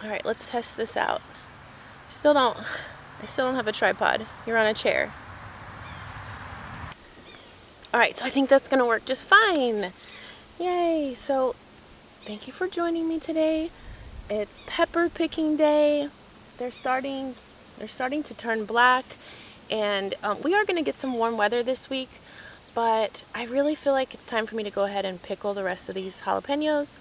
All right, let's test this out. I still don't have a tripod. You're on a chair. All right, so I think that's gonna work just fine. Yay! So thank you for joining me today. It's pepper picking day. They're starting to turn black, and we are gonna get some warm weather this week, but I really feel like it's time for me to go ahead and pickle the rest of these jalapenos.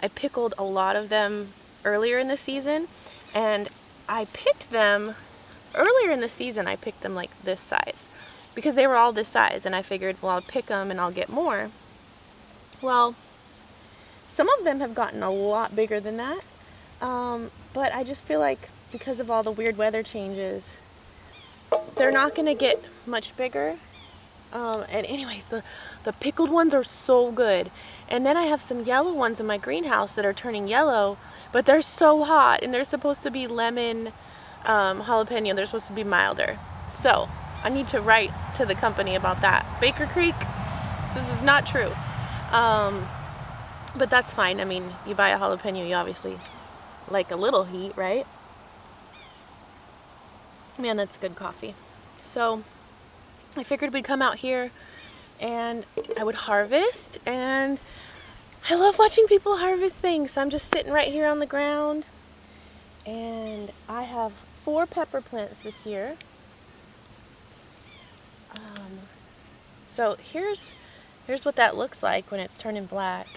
I pickled a lot of them earlier in the season, and I picked them earlier in the season. I picked them like this size because they were all this size, and I figured, well, I'll pick them and I'll get more. Well, some of them have gotten a lot bigger than that, but I just feel like because of all the weird weather changes, they're not gonna get much bigger. And anyways, the pickled ones are so good. And then I have some yellow ones in my greenhouse that are turning yellow, but they're so hot, and they're supposed to be lemon jalapeno. They're supposed to be milder. So I need to write to the company about that. Baker Creek, this is not true. But that's fine. I mean, you buy a jalapeno, you obviously like a little heat, right? Man, that's good coffee. So I figured we'd come out here and I would harvest, and I love watching people harvest things. So I'm just sitting right here on the ground, and I have 4 pepper plants this year. So here's what that looks like when it's turning black.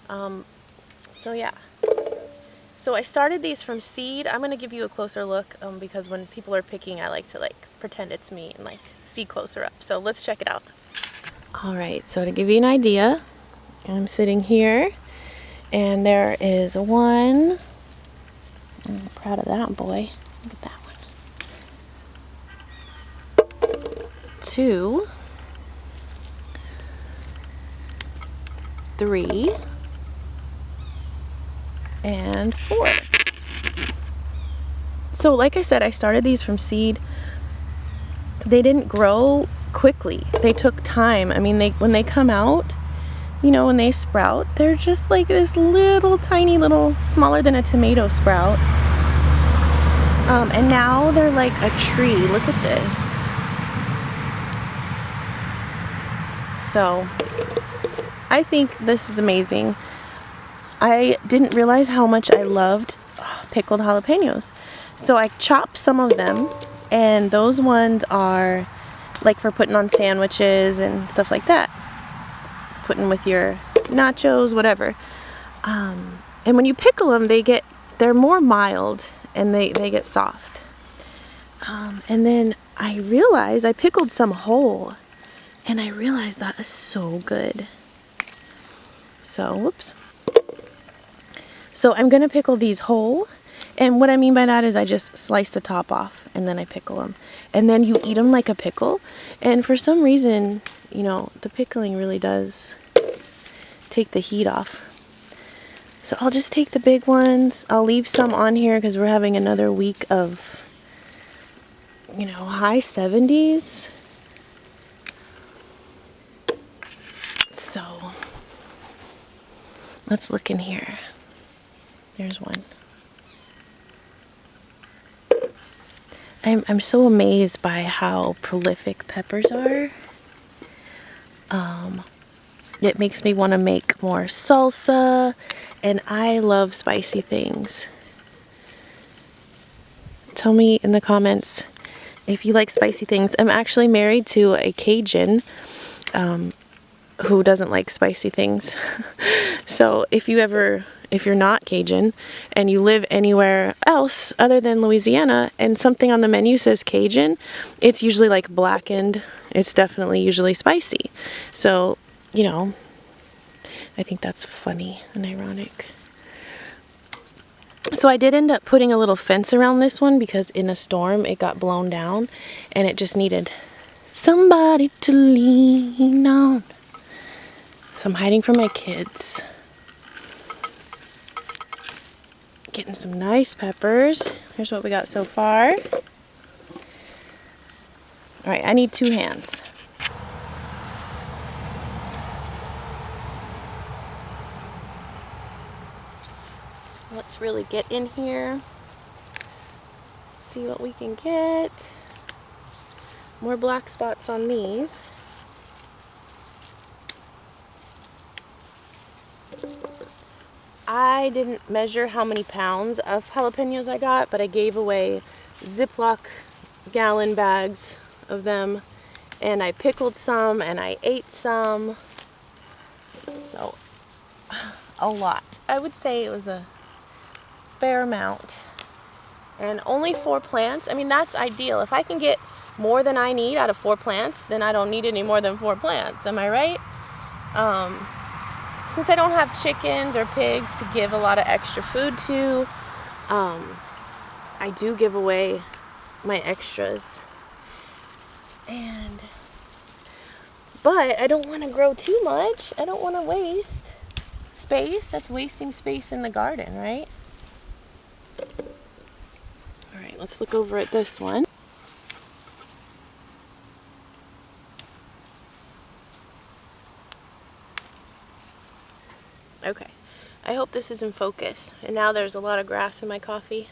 So yeah. So I started these from seed. I'm going to give you a closer look because when people are picking, I like to pretend it's me and see closer up. So let's check it out. All right, so to give you an idea, I'm sitting here and there is one. I'm proud of that boy. Look at that one. 2, 3, and 4. So like I said, I started these from seed. They didn't grow quickly. They took time. I mean, when they come out, you know, when they sprout, they're just like this little tiny little, smaller than a tomato sprout. And now they're like a tree. Look at this. So I think this is amazing. I didn't realize how much I loved pickled jalapenos. So I chopped some of them, and those ones are like for putting on sandwiches and stuff like that. Putting with your nachos, whatever. And when you pickle them, they're more mild and they get soft. And then I pickled some whole, and I realized that is so good. So, whoops. So I'm going to pickle these whole, and what I mean by that is I just slice the top off and then I pickle them. And then you eat them like a pickle, and for some reason, you know, the pickling really does take the heat off. So I'll just take the big ones. I'll leave some on here because we're having another week of, you know, high 70s. So let's look in here. There's one. I'm so amazed by how prolific peppers are. It makes me want to make more salsa, and I love spicy things. Tell me in the comments if you like spicy things. I'm actually married to a Cajun who doesn't like spicy things. So if you're not Cajun and you live anywhere else other than Louisiana and something on the menu says Cajun, it's usually like blackened. It's definitely usually spicy. So, you know, I think that's funny and ironic. So I did end up putting a little fence around this one because in a storm it got blown down and it just needed somebody to lean on. So I'm hiding from my kids. Getting some nice peppers. Here's what we got so far. Alright, I need 2 hands. Let's really get in here. See what we can get. More black spots on these. I didn't measure how many pounds of jalapenos I got, but I gave away Ziploc gallon bags of them, and I pickled some and I ate some. So a lot. I would say it was a fair amount. And only 4 plants. I mean, that's ideal. If I can get more than I need out of 4 plants, then I don't need any more than 4 plants. Am I right? Since I don't have chickens or pigs to give a lot of extra food to, I do give away my extras. But I don't want to grow too much. I don't want to waste space. That's wasting space in the garden, right? All right, let's look over at this one. Okay, I hope this is in focus. And now there's a lot of grass in my coffee.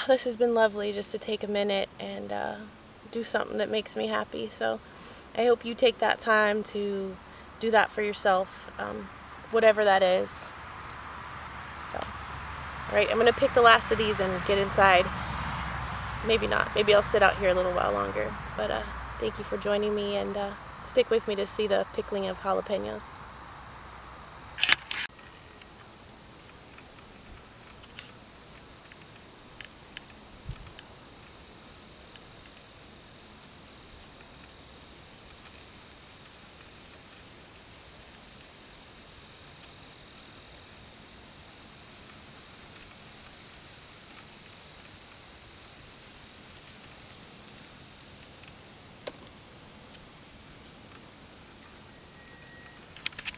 This has been lovely just to take a minute and do something that makes me happy. So I hope you take that time to do that for yourself, whatever that is. So, all right, I'm going to pick the last of these and get inside. Maybe not. Maybe I'll sit out here a little while longer. But thank you for joining me, and stick with me to see the pickling of jalapenos.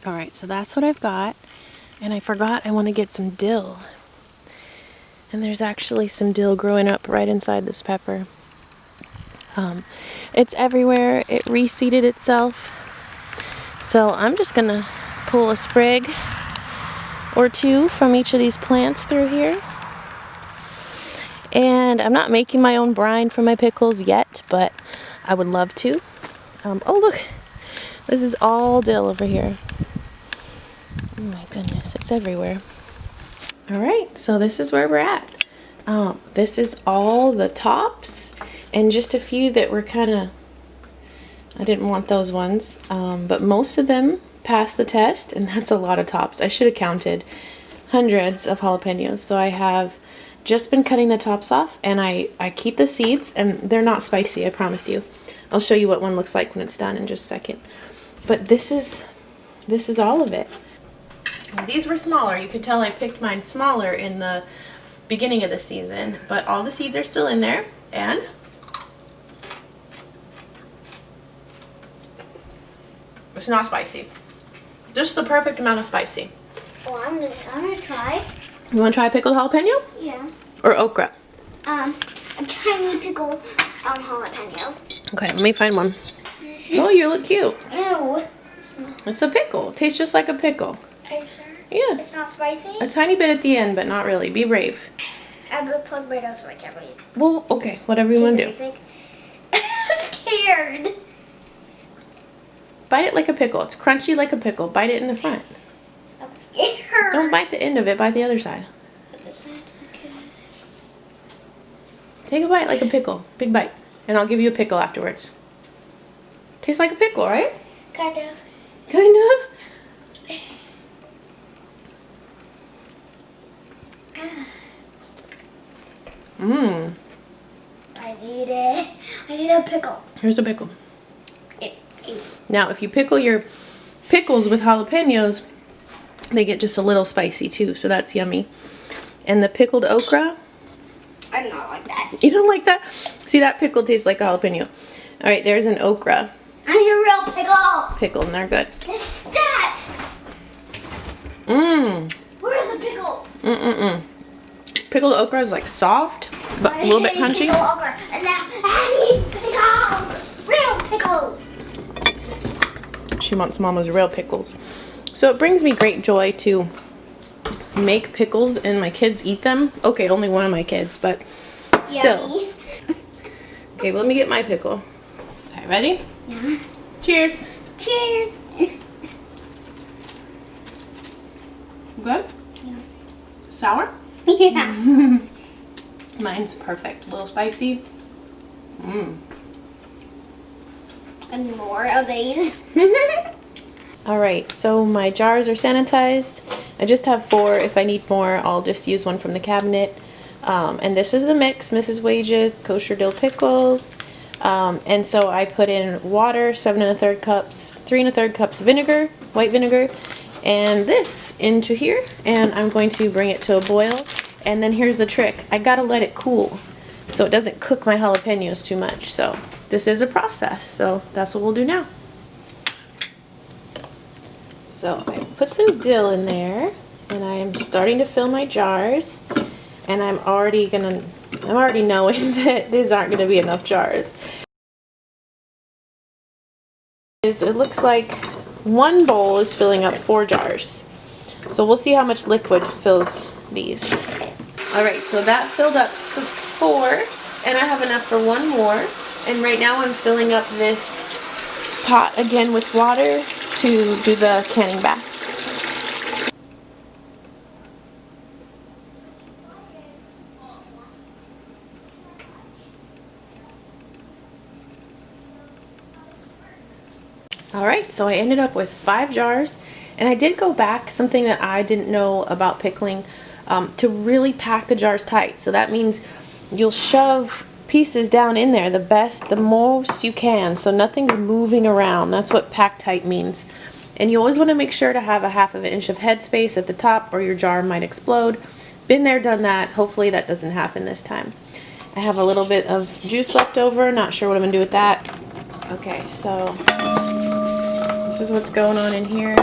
Alright, so that's what I've got. And I forgot I want to get some dill. And there's actually some dill growing up right inside this pepper. It's everywhere. It reseeded itself. So I'm just going to pull a sprig or 2 from each of these plants through here. And I'm not making my own brine for my pickles yet, but I would love to. Oh look, this is all dill over here. Oh my goodness, it's everywhere. Alright, so this is where we're at. This is all the tops and just a few that were kind of, I didn't want those ones, but most of them passed the test, and that's a lot of tops. I should have counted hundreds of jalapenos. So I have just been cutting the tops off, and I keep the seeds, and they're not spicy, I promise you. I'll show you what one looks like when it's done in just a second. But this is all of it. These were smaller. You could tell I picked mine smaller in the beginning of the season, but all the seeds are still in there, and it's not spicy. Just the perfect amount of spicy. Oh, I'm gonna try. You want to try pickled jalapeno? Yeah. Or okra? A tiny pickled jalapeno. Okay, let me find one. Oh, you look cute. Ew. It's a pickle. Tastes just like a pickle. Are you sure? Yeah. It's not spicy? A tiny bit at the end, but not really. Be brave. I'm gonna plug my nose so I can't breathe. Well, okay. Whatever you want to do. I'm scared. Bite it like a pickle. It's crunchy like a pickle. Bite it in the front. I'm scared. Don't bite the end of it. Bite the other side. This side? Okay. Take a bite like a pickle. Big bite. And I'll give you a pickle afterwards. Tastes like a pickle, right? Kind of. Kind of? Mmm. I need it. I need a pickle. Here's a pickle. Now, if you pickle your pickles with jalapenos, they get just a little spicy too, so that's yummy. And the pickled okra, I do not like that. you don't like that? See, that pickle tastes like a jalapeno. All right, there's an okra. I need a real pickle. Pickled, and they're good. The stat. Mmm. Where are the pickles? Mm-mm-mm. Pickled okra is like soft, but a little bit crunchy. Pickle okra. And now I need pickles. Real pickles. She wants Mama's real pickles. So it brings me great joy to make pickles and my kids eat them. Okay, only one of my kids, but still. Yummy. Okay, let me get my pickle. Okay, ready? Yeah. Cheers. Cheers. Good? Yeah. Sour? Yeah. Mine's perfect. A little spicy. And more of these. Alright, so my jars are sanitized. I just have 4. If I need more, I'll just use one from the cabinet. And this is the mix, Mrs. Wages, kosher dill pickles. And so I put in water, 7 1/3 cups, 3 1/3 cups vinegar, white vinegar, and this into here. And I'm going to bring it to a boil. And then here's the trick. I gotta let it cool so it doesn't cook my jalapenos too much. So this is a process. So that's what we'll do now. So I put some dill in there, and I am starting to fill my jars, and I'm already knowing that these aren't gonna be enough jars. It looks like one bowl is filling up 4 jars. So we'll see how much liquid fills these. All right, so that filled up 4, and I have enough for 1 more. And right now I'm filling up this pot again with water to do the canning bath. Alright, so I ended up with 5 jars, and I did go back, something that I didn't know about pickling, to really pack the jars tight. So that means you'll shove pieces down in there the most you can, so nothing's moving around. That's what pack tight means. And you always want to make sure to have a 1/2 inch of headspace at the top, or your jar might explode. Been there, done that. Hopefully that doesn't happen this time. I have a little bit of juice left over, not sure what I'm gonna do with that. Okay, so this is what's going on in here.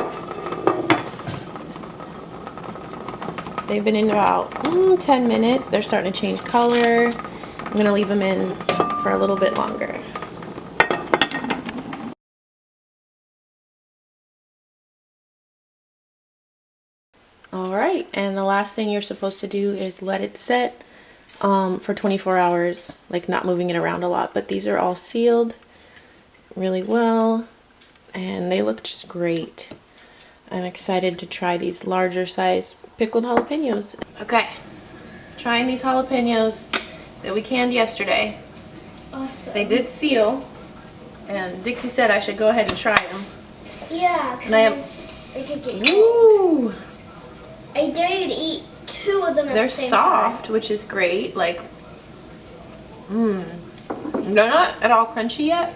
They've been in about 10 minutes. They're starting to change color. I'm going to leave them in for a little bit longer. Alright, and the last thing you're supposed to do is let it set for 24 hours, like not moving it around a lot. But these are all sealed really well, and they look just great. I'm excited to try these larger size pickled jalapenos. Okay, trying these jalapenos that we canned yesterday. Awesome. They did seal, and Dixie said I should go ahead and try them. Yeah, And I am. it could get cold. Ooh, I dare you to eat 2 of them at they're the same soft, time. which is great. Like, they're not at all crunchy yet.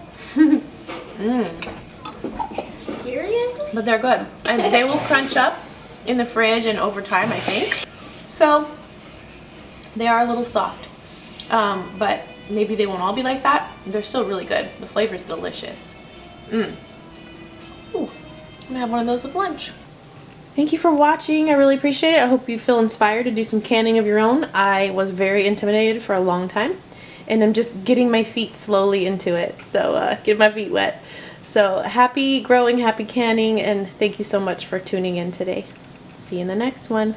Seriously? But they're good, and they will crunch up in the fridge and over time, I think. So they are a little soft, but maybe they won't all be like that. They're still really good. The flavor's delicious. Ooh, I'm gonna have one of those with lunch. Thank you for watching. I really appreciate it. I hope you feel inspired to do some canning of your own. I was very intimidated for a long time, and I'm just getting my feet slowly into it. So get my feet wet. So happy growing, happy canning, and thank you so much for tuning in today. See you in the next one.